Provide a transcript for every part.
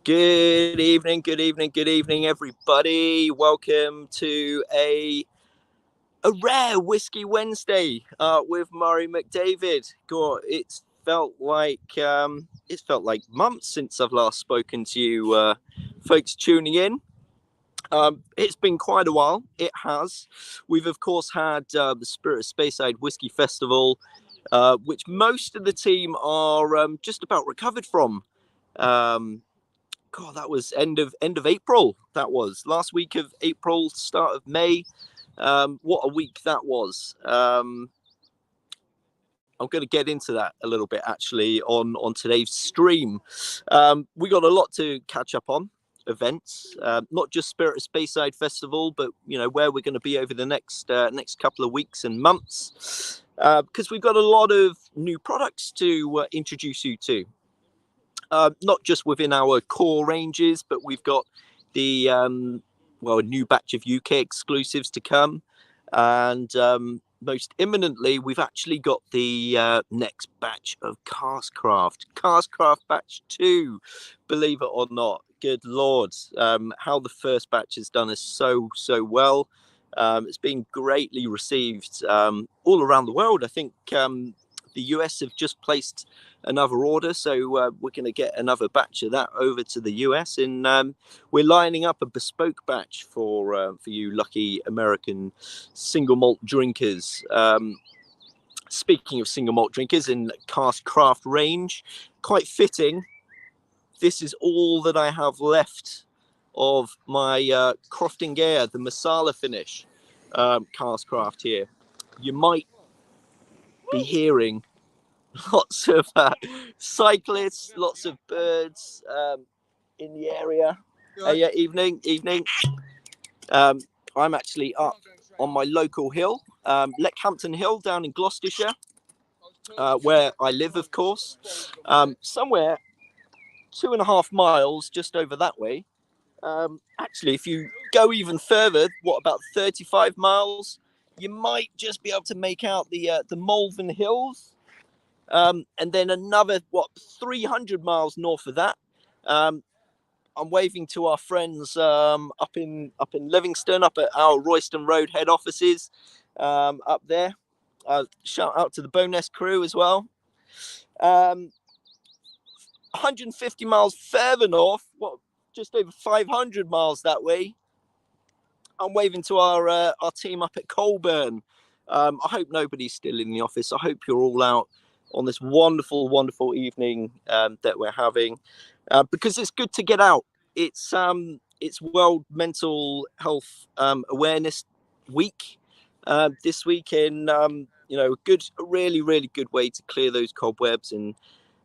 Good evening, everybody. Welcome to a rare Whisky Wednesday with Murray McDavid. God, it's felt like months since I've last spoken to you, folks tuning in. It's been quite a while. It has. We've of course had the Spirit of Speyside Whiskey Festival, which most of the team are just about recovered from. God, that was end of April. That was last week of April, start of May. What a week that was. I'm going to get into that a little bit actually on today's stream. We got a lot to catch up on. Events, not just Spirit of Speyside Festival, but where we're going to be over the next couple of weeks and months, because we've got a lot of new products to introduce you to. Not just within our core ranges, but we've got the a new batch of UK exclusives to come, and most imminently, we've actually got the next batch of Cask Craft Batch 2. Believe it or not, good lord, how the first batch has done us so well. It's been greatly received all around the world. I think the US have just placed another order, so we're going to get another batch of that over to the US, and we're lining up a bespoke batch for you lucky American single malt drinkers. Speaking of single malt drinkers in Cask Craft range, quite fitting, this is all that I have left of my Croftengea, the Masala finish Cask Craft here. You might be hearing lots of cyclists, lots of birds in the area. Yeah, evening. I'm actually up on my local hill, Leckhampton Hill down in Gloucestershire, where I live, of course. Somewhere 2.5 miles just over that way. Actually, if you go even further, about 35 miles, you might just be able to make out the Malvern Hills. And then another 300 miles north of that, I'm waving to our friends up in Livingston, up at our Royston Road head offices, up there. Shout out to the Bowness crew as well. 150 miles further north, just over 500 miles that way, I'm waving to our team up at Colburn. I hope nobody's still in the office. I hope you're all out on this wonderful evening that we're having, because it's good to get out. It's World Mental Health Awareness Week this week, in a really good way to clear those cobwebs and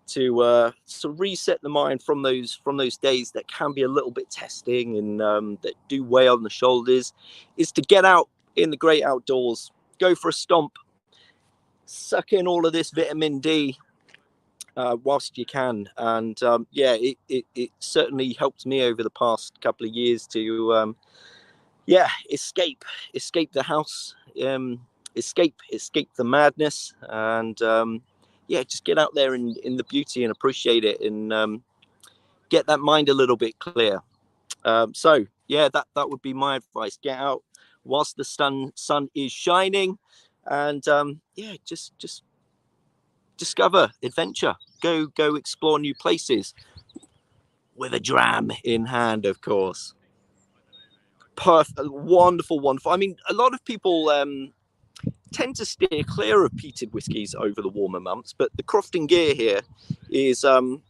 to reset the mind from those days that can be a little bit testing and that do weigh on the shoulders, is to get out in the great outdoors, go for a stomp, suck in all of this vitamin D whilst you can. And it certainly helped me over the past couple of years to escape the house, escape the madness, and just get out there in the beauty and appreciate it, and get that mind a little bit clear. So that would be my advice. Get out whilst the sun is shining, and just discover adventure. Go explore new places with a dram in hand, of course. Perfect, wonderful. I mean, a lot of people tend to steer clear of peated whiskies over the warmer months, but the Croftengea here isn't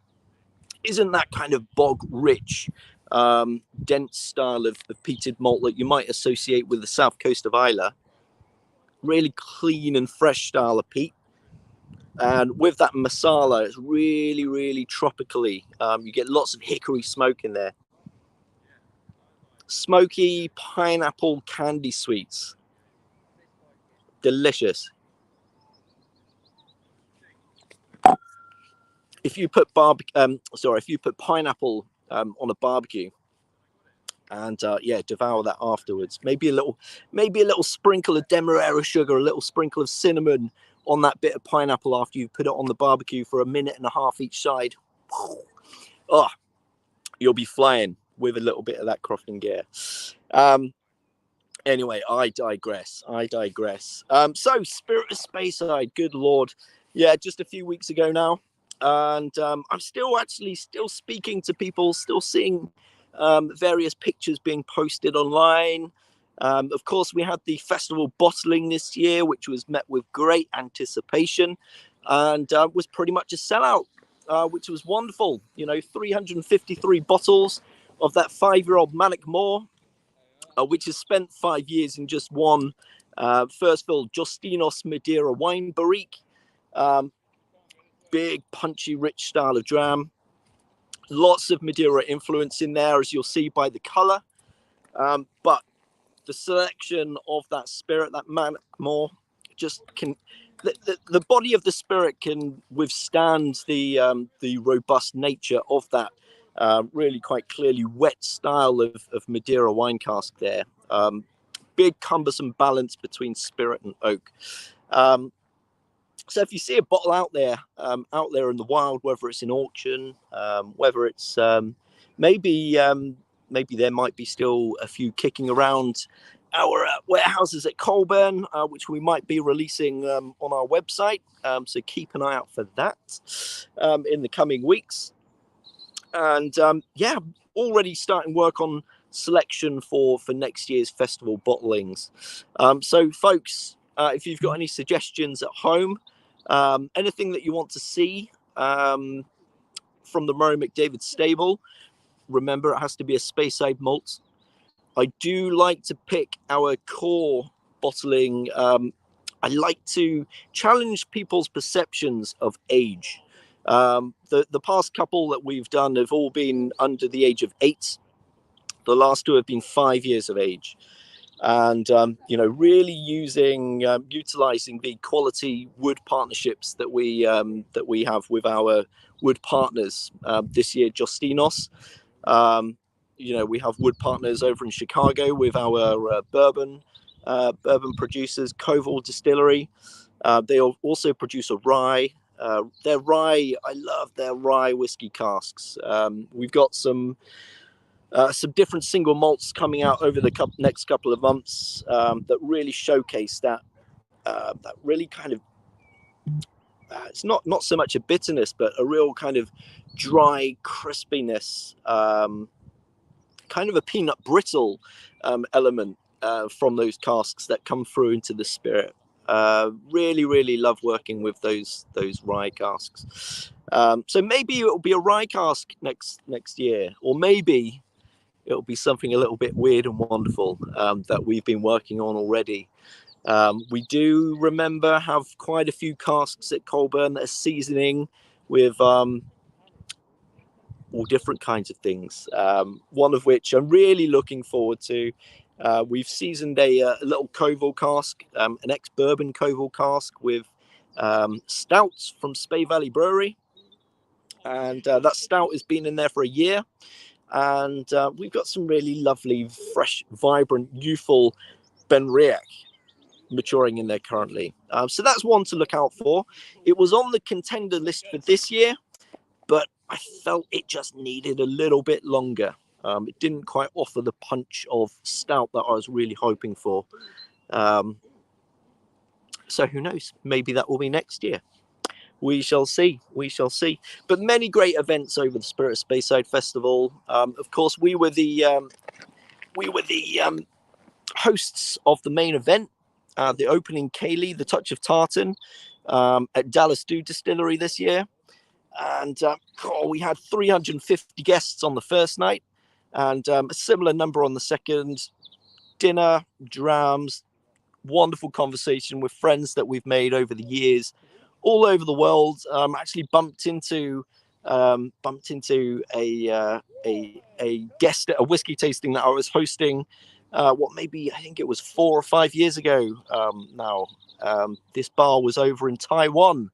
that kind of bog rich, dense style of peated malt that you might associate with the south coast of Islay. Really clean and fresh style of peat, and with that masala, it's really tropically. You get lots of hickory smoke in there, smoky pineapple candy sweets, delicious. If you put pineapple on a barbecue and devour that afterwards, maybe a little sprinkle of demerara sugar, a little sprinkle of cinnamon on that bit of pineapple after you put it on the barbecue for 1.5 minutes each side. Oh, you'll be flying with a little bit of that Croftengea. Anyway, I digress. So Spirit of Speyside, good Lord. Yeah, just a few weeks ago now. And I'm still speaking to people, still seeing various pictures being posted online. Of course, we had the festival bottling this year, which was met with great anticipation and was pretty much a sellout, which was wonderful. 353 bottles of that 5-year-old Manic Moor, which has spent 5 years in just one first fill Justinos Madeira wine barrique. Big, punchy, rich style of dram. Lots of Madeira influence in there, as you'll see by the colour. But the selection of that spirit, that Manic Moor, just can... The body of the spirit can withstand the robust nature of that really quite clearly wet style of Madeira wine cask there. Big cumbersome balance between spirit and oak. So if you see a bottle out there in the wild, whether it's in auction, whether it's maybe there might be still a few kicking around our warehouses at Colburn, which we might be releasing on our website. So keep an eye out for that in the coming weeks. And already starting work on selection for next year's festival bottlings. So folks, if you've got any suggestions at home, anything that you want to see from the Murray McDavid stable, remember it has to be a Speyside malt. I do like to pick our core bottling. I like to challenge people's perceptions of age. The past couple that we've done have all been under the age of 8. The last 2 have been 5 years of age. And, really utilizing the quality wood partnerships that we have with our wood partners. This year, Justinos. We have wood partners over in Chicago with our bourbon producers, Koval Distillery. They also produce a rye. Their rye, I love their rye whiskey casks. We've got some different single malts coming out over the next couple of months that really showcase that really kind of it's not so much a bitterness, but a real kind of dry crispiness, kind of a peanut brittle element from those casks that come through into the spirit. Really love working with those rye casks. So maybe it'll be a rye cask next year, or maybe it'll be something a little bit weird and wonderful that we've been working on already. We do have quite a few casks at Colburn that are seasoning with all different kinds of things. One of which I'm really looking forward to. We've seasoned a little Koval cask, an ex-bourbon Koval cask with stouts from Spey Valley Brewery. And that stout has been in there for a year. And we've got some really lovely, fresh, vibrant, youthful Benriach maturing in there currently. So that's one to look out for. It was on the contender list for this year, but I felt it just needed a little bit longer. It didn't quite offer the punch of stout that I was really hoping for. So who knows? Maybe that will be next year. We shall see. But many great events over the Spirit of Speyside Festival. Of course, we were the hosts of the main event, the opening Ceilidh, the Touch of Tartan, at Dallas Dew Distillery this year. And we had 350 guests on the first night, and a similar number on the second. Dinner, drams, wonderful conversation with friends that we've made over the years, all over the world. Actually bumped into a guest at a whiskey tasting that I was hosting. I think it was 4 or 5 years ago now. This bar was over in Taiwan,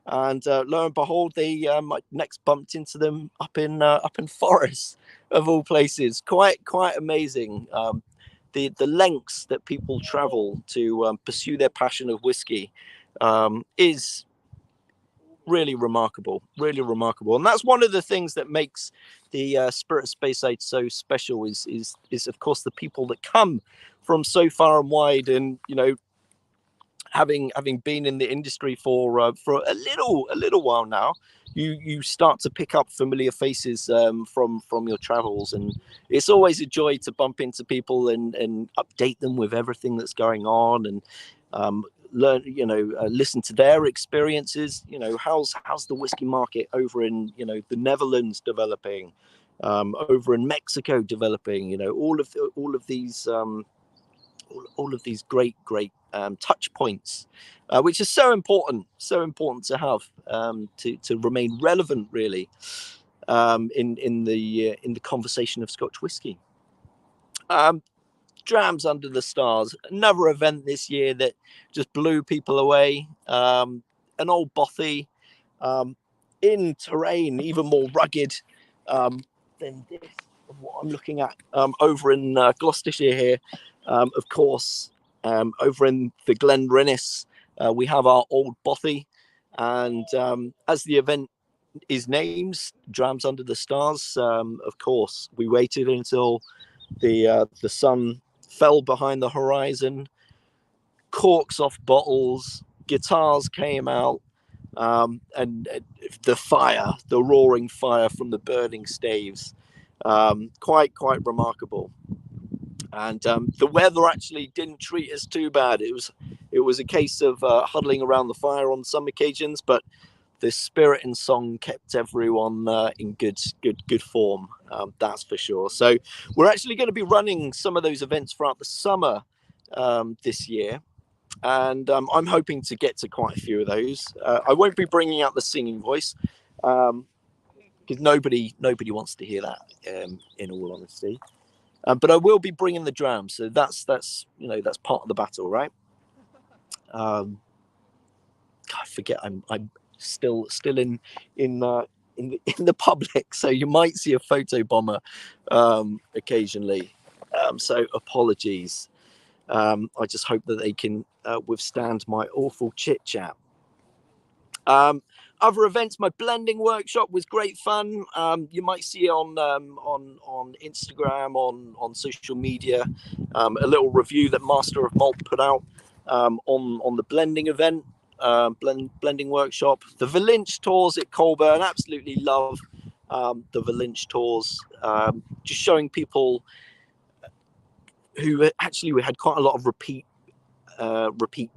and lo and behold, they next bumped into them up in Forest, of all places. Quite amazing. The lengths that people travel to pursue their passion of whiskey is really remarkable, and that's one of the things that makes the Spirit of Speyside so special. Is of course the people that come from so far and wide, and having been in the industry for a little while now, you start to pick up familiar faces from your travels, and it's always a joy to bump into people and update them with everything that's going on, and learn, listen to their experiences. How's the whiskey market over in the Netherlands developing, over in Mexico developing. All of these great touch points, which is so important to have, to remain relevant, really, in the conversation of Scotch whiskey. Drams Under the Stars, another event this year that just blew people away. An old bothy, in terrain even more rugged than this, what I'm looking at, over in Gloucestershire here. Of course, over in the Glen Rinnis, we have our old bothy, and as the event is named, Drams Under the Stars, of course, we waited until the sun fell behind the horizon, corks off bottles, guitars came out, and the roaring fire from the burning staves, quite remarkable. And the weather actually didn't treat us too bad. It was a case of huddling around the fire on some occasions, but the spirit and song kept everyone in good form. That's for sure. So we're actually going to be running some of those events throughout the summer this year, and I'm hoping to get to quite a few of those. I won't be bringing out the singing voice, because nobody wants to hear that, in all honesty. But I will be bringing the drums, so that's part of the battle, right? I forget I'm still in the public, so you might see a photo bomber occasionally. So apologies. I just hope that they can withstand my awful chit chat. Other events, my blending workshop was great fun. You might see on Instagram, on social media, a little review that Master of Malt put out on the blending event, blending workshop. The Valinch tours at Colburn, absolutely love the Valinch tours. Just showing people who actually, we had quite a lot of repeat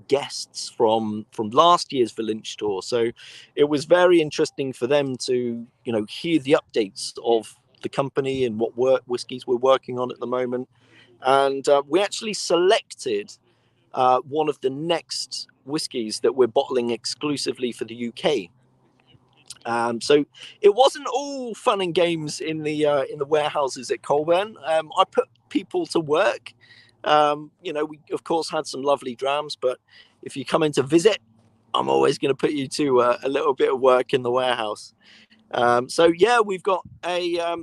guests from last year's Valinch tour, so it was very interesting for them to hear the updates of the company and what whiskies we're working on at the moment. And we actually selected one of the next whiskies that we're bottling exclusively for the UK. So it wasn't all fun and games in the warehouses at Colburn. I put people to work. We of course had some lovely drams, but if you come in to visit, I'm always going to put you to a little bit of work in the warehouse. So yeah, we've got a I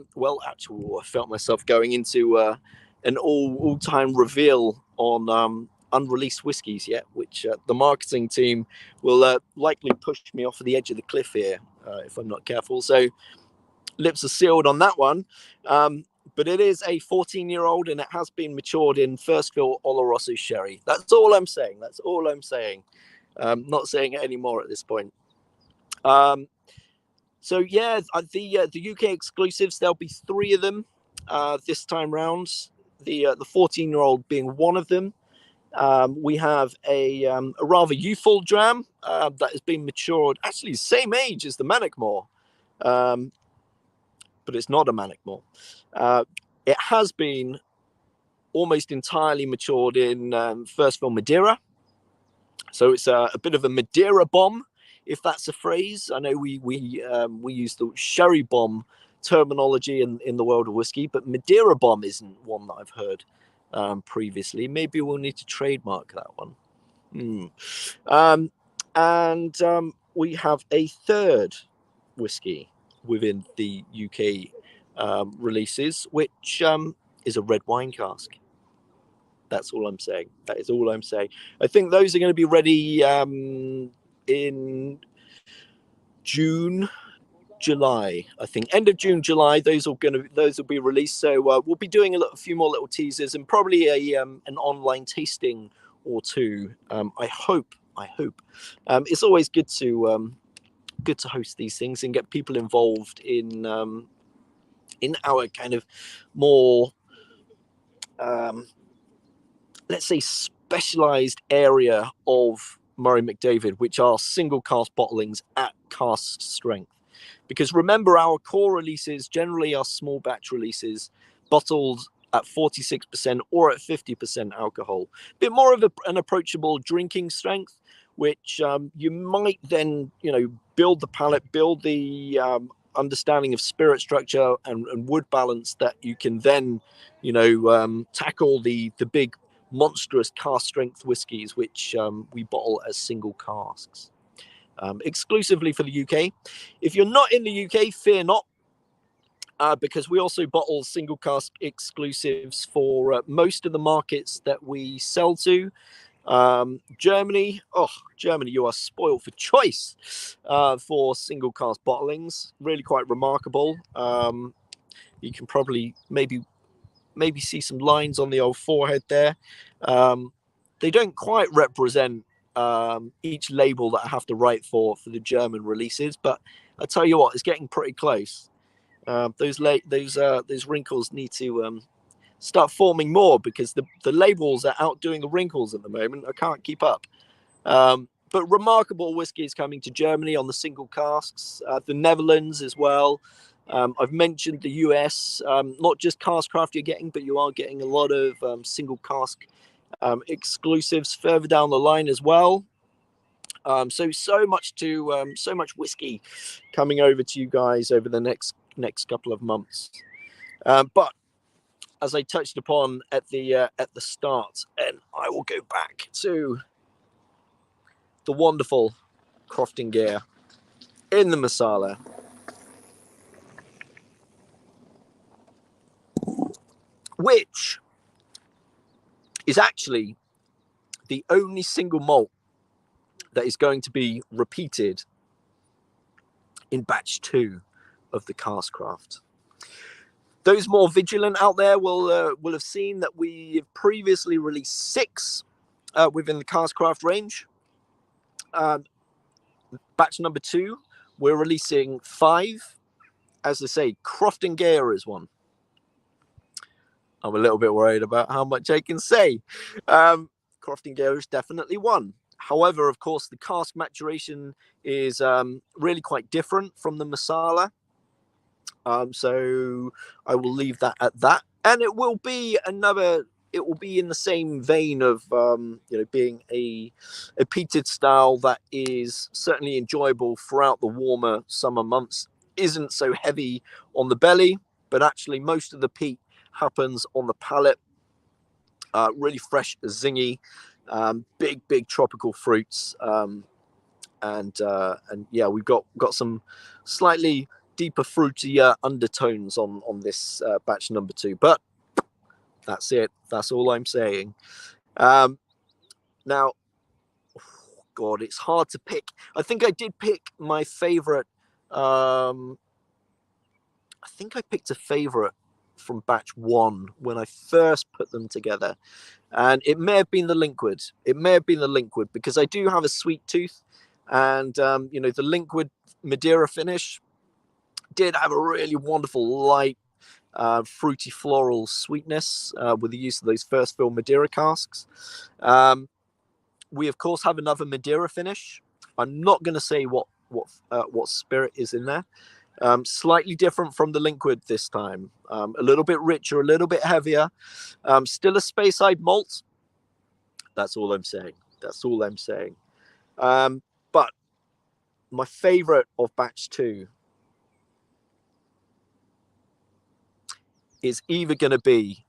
felt myself going into an all-time reveal on unreleased whiskies yet, which the marketing team will likely push me off the edge of the cliff here if I'm not careful. So lips are sealed on that one. But it is a 14-year-old, and it has been matured in first fill Oloroso sherry. That's all I'm saying. Not saying it anymore at this point. So yeah, the UK exclusives, there'll be 3 of them this time round. The 14-year-old being one of them. We have a rather youthful dram that has been matured, actually same age as the Manickmore, but it's not a Manickmore. It has been almost entirely matured in first fill Madeira, so it's a bit of a Madeira bomb, if that's a phrase. I know we use the sherry bomb terminology in the world of whiskey, but Madeira bomb isn't one that I've heard previously. Maybe we'll need to trademark that one. And we have a third whiskey within the UK releases, which is a red wine cask. That's all I'm saying. That is all I'm saying. I think those are going to be ready in June, July, I think. End of June, July. Those will be released. So we'll be doing a few more little teasers and probably an online tasting or two. I hope. It's always good to host these things and get people involved in our kind of more let's say specialized area of Murray McDavid, which are single cask bottlings at cask strength. Because remember, our core releases generally are small batch releases, bottled at 46% or at 50% alcohol. A bit more of an approachable drinking strength, which you might then, build the palate, build the understanding of spirit structure and wood balance that you can then, tackle the big monstrous cask strength whiskies, which we bottle as single casks. Exclusively for the UK. If you're not in the UK, fear not, because we also bottle single cask exclusives for most of the markets that we sell to. Germany, you are spoiled for choice for single cask bottlings. Really quite remarkable. You can probably maybe see some lines on the old forehead there. They don't quite represent each label that I have to write for the German releases, but I tell you what, it's getting pretty close. Those wrinkles need to start forming more, because the labels are outdoing the wrinkles at the moment. I can't keep up. But remarkable whiskies coming to Germany on the single casks, the Netherlands as well. I've mentioned the US, not just Cask Craft you're getting, but you are getting a lot of single cask exclusives further down the line as well. So much whiskey coming over to you guys over the next couple of months. But as I touched upon at the start, and I will go back to the wonderful Croftengea in the Masala, which is actually the only single malt that is going to be repeated in batch 2 of the Cask Craft. Those more vigilant out there will have seen that we have previously released 6 within the Cask Craft range. Batch number 2, we're releasing 5. As I say, Croftengea is one. I'm a little bit worried about how much I can say. Croftengea is definitely one. However, of course, the cask maturation is really quite different from the Masala. So I will leave that at that. And it will be in the same vein of being a peated style that is certainly enjoyable throughout the warmer summer months. Isn't so heavy on the belly, but actually most of the peat happens on the palate. Really fresh, zingy, big tropical fruits, and yeah, we've got some slightly deeper fruity undertones on this batch number 2. But that's it. That's all I'm saying. Now, God, it's hard to pick. I think I did pick my favorite. I think I picked a favorite from batch 1 when I first put them together, and it may have been the Linkwood. Because I do have a sweet tooth, and the Linkwood Madeira finish did have a really wonderful light fruity floral sweetness with the use of those first fill Madeira casks. We of course have another Madeira finish. I'm not going to say what spirit is in there. Slightly different from the Linkwood this time. A little bit richer, a little bit heavier. Still a Speyside malt. That's all I'm saying. But my favorite of batch 2 is either going to be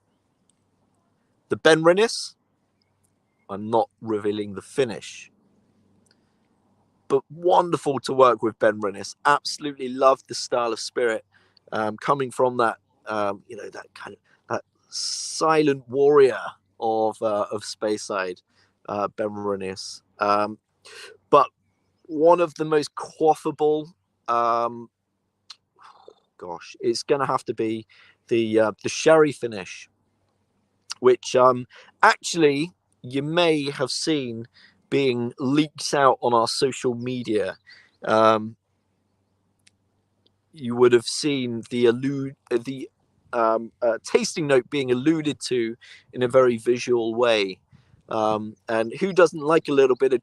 the Benrinnes. I'm not revealing the finish, but wonderful to work with Benrinnes. Absolutely loved the style of spirit coming from that, that kind of that silent warrior of Speyside, Benrinnes. But one of the most quaffable gosh, it's going to have to be the sherry finish, which actually you may have seen being leaked out on our social media. You would have seen the tasting note being alluded to in a very visual way. And who doesn't like a little bit of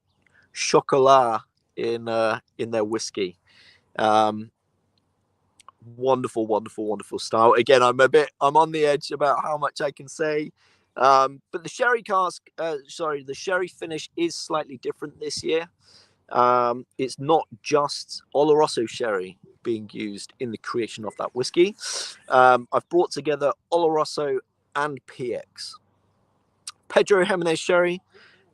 chocolat in their whiskey? Wonderful, wonderful, wonderful style. Again, I'm on the edge about how much I can say. But the sherry the sherry finish is slightly different this year. It's not just Oloroso sherry being used in the creation of that whiskey. I've brought together Oloroso and PX. Pedro Jimenez sherry,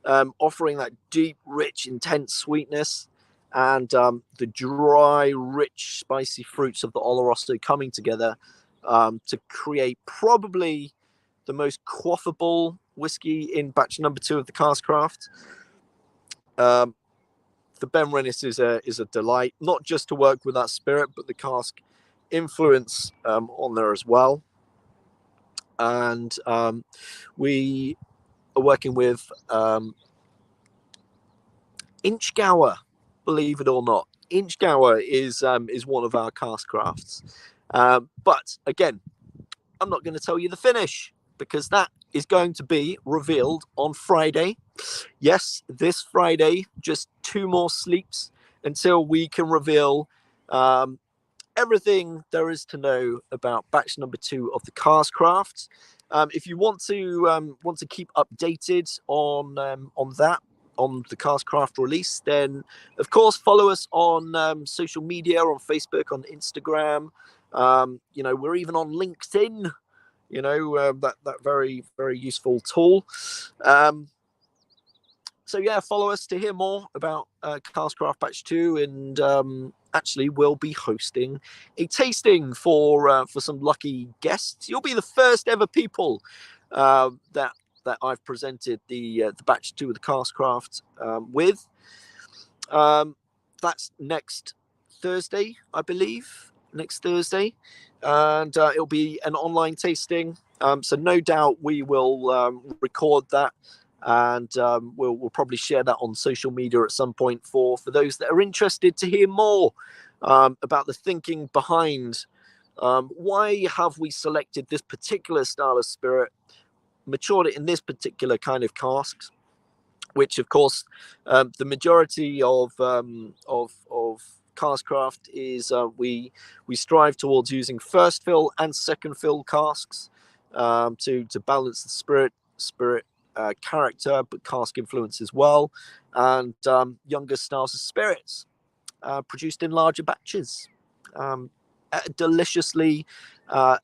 offering that deep, rich, intense sweetness, and the dry, rich, spicy fruits of the Oloroso coming together to create probably the most quaffable whiskey in batch number 2 of the Cask Craft. The Benrinnes is a delight, not just to work with that spirit, but the cask influence on there as well. And we are working with Inchgower, believe it or not. Inchgower is one of our Cask Crafts. But again, I'm not going to tell you the finish, because that is going to be revealed on Friday. Yes, this Friday, just 2 more sleeps until we can reveal everything there is to know about batch number 2 of the Cask Craft. If you want to keep updated on that, on the Cask Craft release, then of course follow us on social media, on Facebook, on Instagram. We're even on LinkedIn. That very, very useful tool. So yeah, follow us to hear more about Cask Craft Batch 2, and actually we'll be hosting a tasting for some lucky guests. You'll be the first ever people that I've presented the Batch 2 of the Cask Craft with. That's next Thursday, I believe. Next Thursday, and it'll be an online tasting. So no doubt we will record that, and we'll probably share that on social media at some point for those that are interested to hear more about the thinking behind why have we selected this particular style of spirit, matured it in this particular kind of casks, which of course the majority of Cask Craft is we strive towards using first fill and second fill casks to balance the spirit character, but cask influence as well, and younger styles of spirits produced in larger batches at a deliciously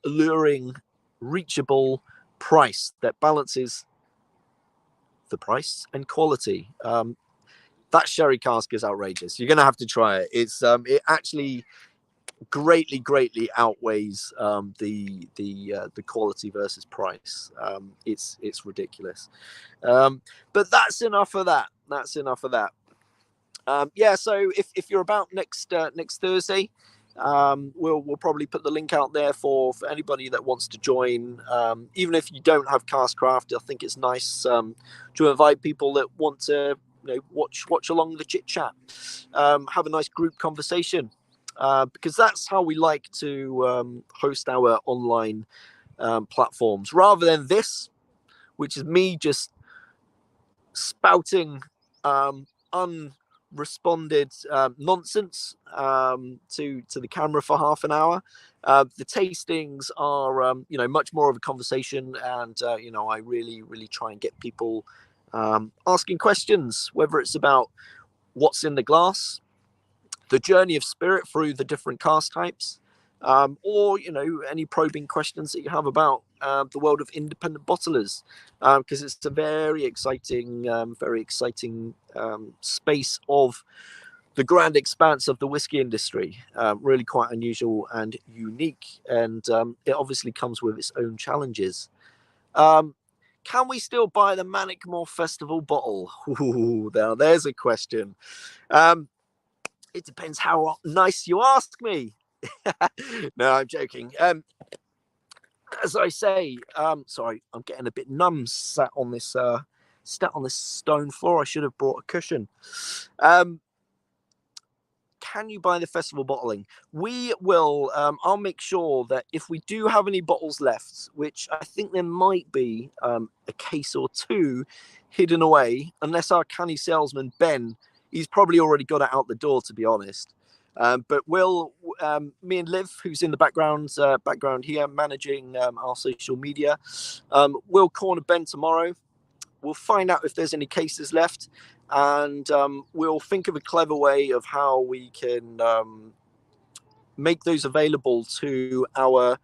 alluring, reachable price that balances the price and quality. That sherry cask is outrageous. You're going to have to try it. It actually greatly outweighs the quality versus price. It's ridiculous. But that's enough of that. So if you're about next Thursday, we'll probably put the link out there for anybody that wants to join. Even if you don't have Cask Craft, I think it's nice to invite people that want to watch along the chit chat, have a nice group conversation, because that's how we like to host our online platforms, rather than this, which is me just spouting unresponded nonsense to the camera for half an hour. The tastings are much more of a conversation, and I really try and get people asking questions, whether it's about what's in the glass, the journey of spirit through the different cask types, or any probing questions that you have about the world of independent bottlers, because it's a very exciting space of the grand expanse of the whiskey industry. Really quite unusual and unique, and it obviously comes with its own challenges. Can we still buy the Manic More Festival bottle? Ooh, now there's a question. It depends how nice you ask me. No, I'm joking. As I say, sorry, I'm getting a bit numb sat on this stone floor. I should have brought a cushion. Can you buy the festival bottling? We will. I'll make sure that if we do have any bottles left, which I think there might be a case or two hidden away, unless our canny salesman Ben, he's probably already got it out the door, to be honest. But we'll, me and Liv, who's in the background here, managing our social media, we'll corner Ben tomorrow. We'll find out if there's any cases left, and we'll think of a clever way of how we can make those available to our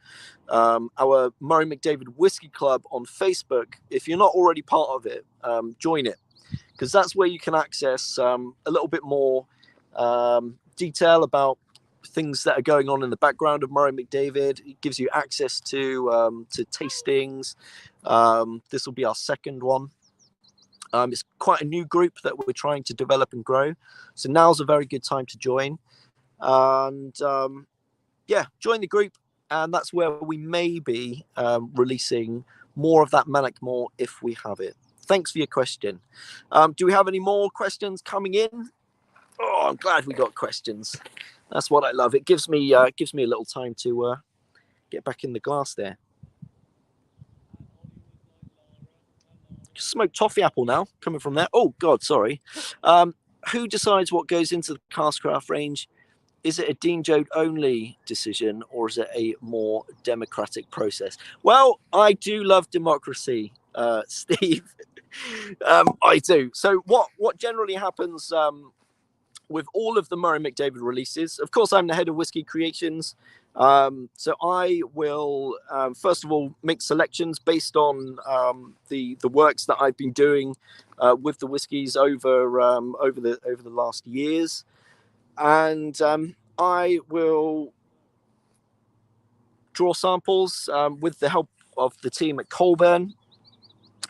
Murray McDavid Whiskey Club on Facebook. If you're not already part of it, join it, because that's where you can access a little bit more detail about things that are going on in the background of Murray McDavid. It gives you access to tastings. This will be our second one. It's quite a new group that we're trying to develop and grow, so now's a very good time to join. And yeah, join the group, and that's where we may be releasing more of that Manic More if we have it. Thanks for your question. Do we have any more questions coming in? Oh, I'm glad we got questions. That's what I love. It gives me a little time to get back in the glass there. Smoked toffee apple now coming from there. Oh God, sorry. Who decides what goes into the Cask Craft range? Is it a Dean Jode only decision, or is it a more democratic process? Well, I do love democracy, Steve. I do. So what generally happens with all of the Murray McDavid releases? Of course, I'm the head of Whisky Creations. So I will first of all make selections based on the works that I've been doing with the whiskies over the last years, and I will draw samples with the help of the team at Colburn.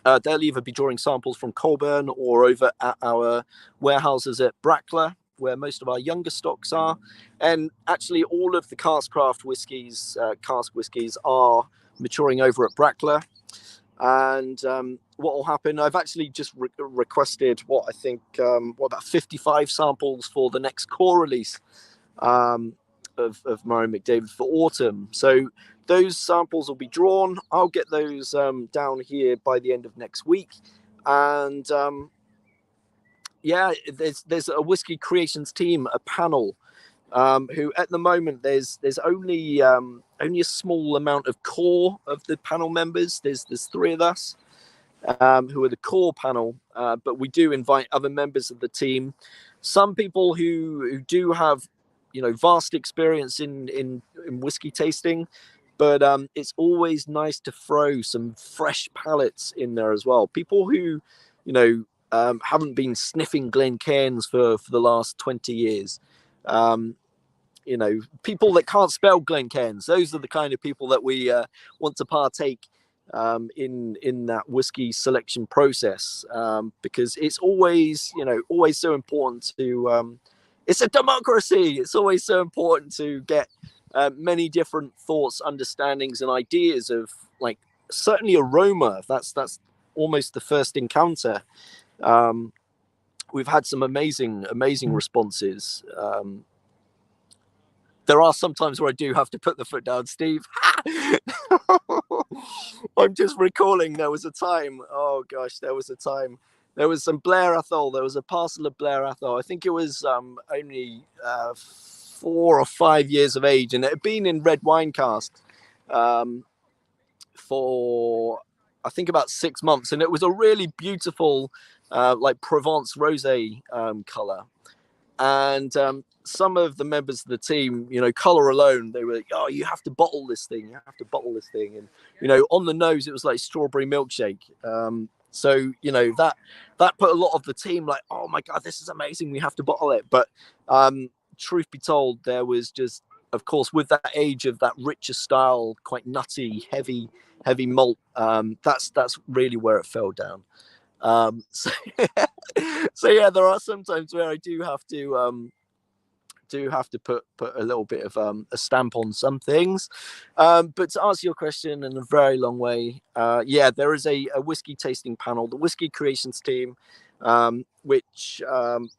They'll either be drawing samples from Colburn or over at our warehouses at Brackler, where most of our younger stocks are. And actually all of the Cask Craft whiskies, cask whiskies, are maturing over at Brackler. And what will happen, I've actually just requested about 55 samples for the next core release of Murray McDavid for autumn. So those samples will be drawn. I'll get those down here by the end of next week. And yeah, there's a Whisky Creations team, a panel, who at the moment there's only a small amount of core of the panel members. There's three of us who are the core panel, but we do invite other members of the team. Some people who do have vast experience in whiskey tasting, but it's always nice to throw some fresh palates in there as well. People who haven't been sniffing Glencairns for the last 20 years. People that can't spell Glencairns. Those are the kind of people that we want to partake in that whiskey selection process, because it's always so important to. It's a democracy. It's always so important to get many different thoughts, understandings, and ideas of, like, certainly aroma. That's almost the first encounter. We've had some amazing responses. There are some times where I do have to put the foot down, Steve. I'm just recalling there was a time. Oh gosh, there was a time. There was some Blair Athol. There was a parcel of Blair Athol. I think it was only 4 or 5 years of age, and it had been in red wine cask for I think about 6 months, and it was a really beautiful like Provence rosé color. And some of the members of the team, color alone, they were like, "Oh, you have to bottle this thing. You have to bottle this thing." And on the nose, it was like strawberry milkshake. So that put a lot of the team like, "Oh my God, this is amazing. We have to bottle it." But truth be told, there was just, of course, with that age of that richer style, quite nutty, heavy malt. That's really where it fell down. So yeah, there are some times where I do have to have to put a little bit of a stamp on some things. But to answer your question in a very long way, yeah, there is a whiskey tasting panel, the Whisky Creations team, which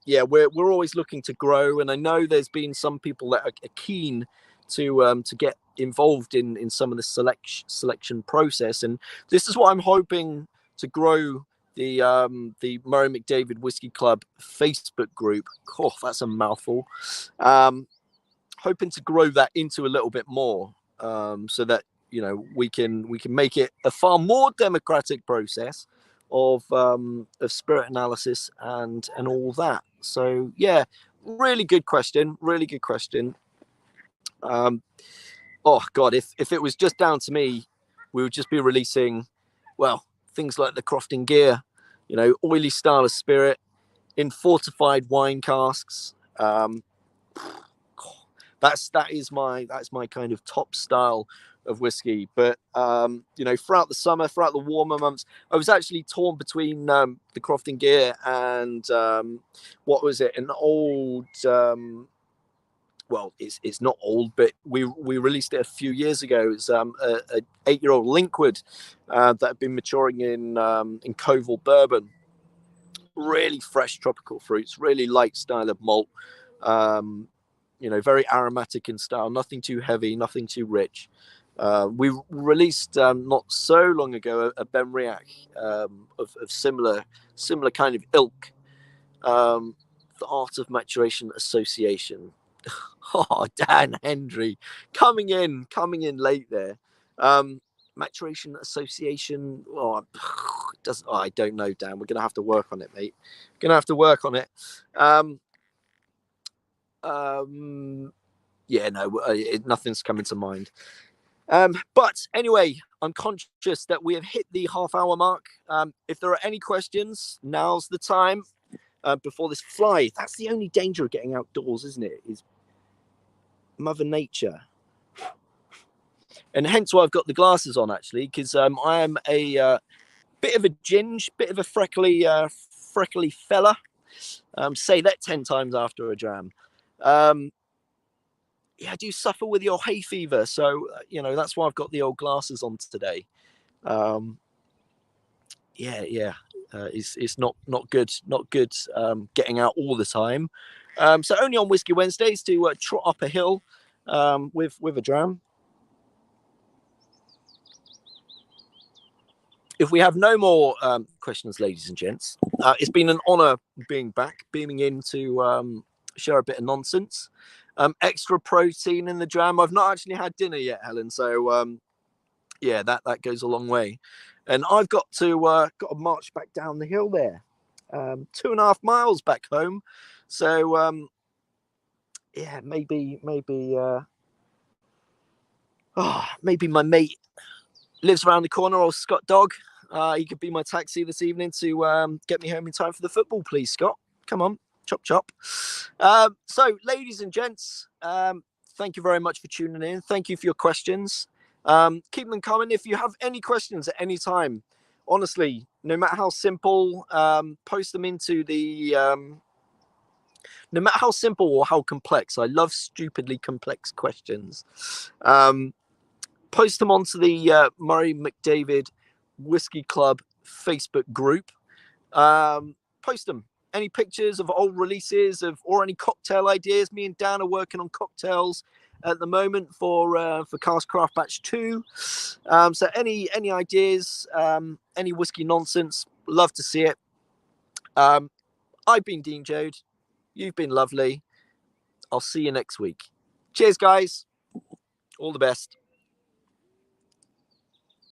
yeah, we're always looking to grow. And I know there's been some people that are keen to get involved in some of the selection process, and this is what I'm hoping to grow the Murray McDavid Whiskey Club Facebook group. Oh, that's a mouthful. Hoping to grow that into a little bit more, so that we can make it a far more democratic process of spirit analysis and all that. So yeah, really good question. Really good question. Oh God, if it was just down to me, we would just be releasing, well, things like the Croftengea, oily style of spirit in fortified wine casks. That's my kind of top style of whiskey. But throughout the summer, throughout the warmer months, I was actually torn between the Croftengea and what was it? An old. Well, it's not old, but we released it a few years ago. It's a 8-year-old Linkwood that had been maturing in Coval bourbon. Really fresh tropical fruits, really light style of malt. Very aromatic in style, nothing too heavy, nothing too rich. We released not so long ago a Benriach of similar kind of ilk, the Art of Maturation Association. Oh, Dan Hendry coming in late there. Maturation Association. Oh, I don't know, Dan. We're gonna have to work on it, mate. Gonna have to work on it. Yeah, no, nothing's coming to mind. But anyway, I'm conscious that we have hit the half-hour mark. If there are any questions, now's the time. Before this fly, that's the only danger of getting outdoors, isn't it? Is Mother Nature. And hence why I've got the glasses on, actually, because I am a bit of a ginge, bit of a freckly fella. Say that 10 times after a dram. Yeah, I do suffer with your hay fever, so that's why I've got the old glasses on today. Yeah. It's not good, getting out all the time. So only on Whisky Wednesdays to trot up a hill with a dram. If we have no more questions, ladies and gents, it's been an honour beaming in to share a bit of nonsense. Extra protein in the dram. I've not actually had dinner yet, Helen, so yeah, that goes a long way. And I've got to march back down the hill there, 2.5 miles back home. So yeah, maybe my mate lives around the corner, old Scott Dog. He could be my taxi this evening to get me home in time for the football, please, Scott. Come on, chop. So, ladies and gents, thank you very much for tuning in. Thank you for your questions. Keep them coming. If you have any questions at any time, honestly, no matter how simple, post them into the... no matter how simple or how complex, I love stupidly complex questions. Post them onto the Murray McDavid Whiskey Club Facebook group. Post them. Any pictures of old releases or any cocktail ideas? Me and Dan are working on cocktails at the moment for Cask Craft Batch 2. So any ideas, any whiskey nonsense, love to see it. I've been Dean Jode. You've been lovely. I'll see you next week. Cheers, guys. All the best.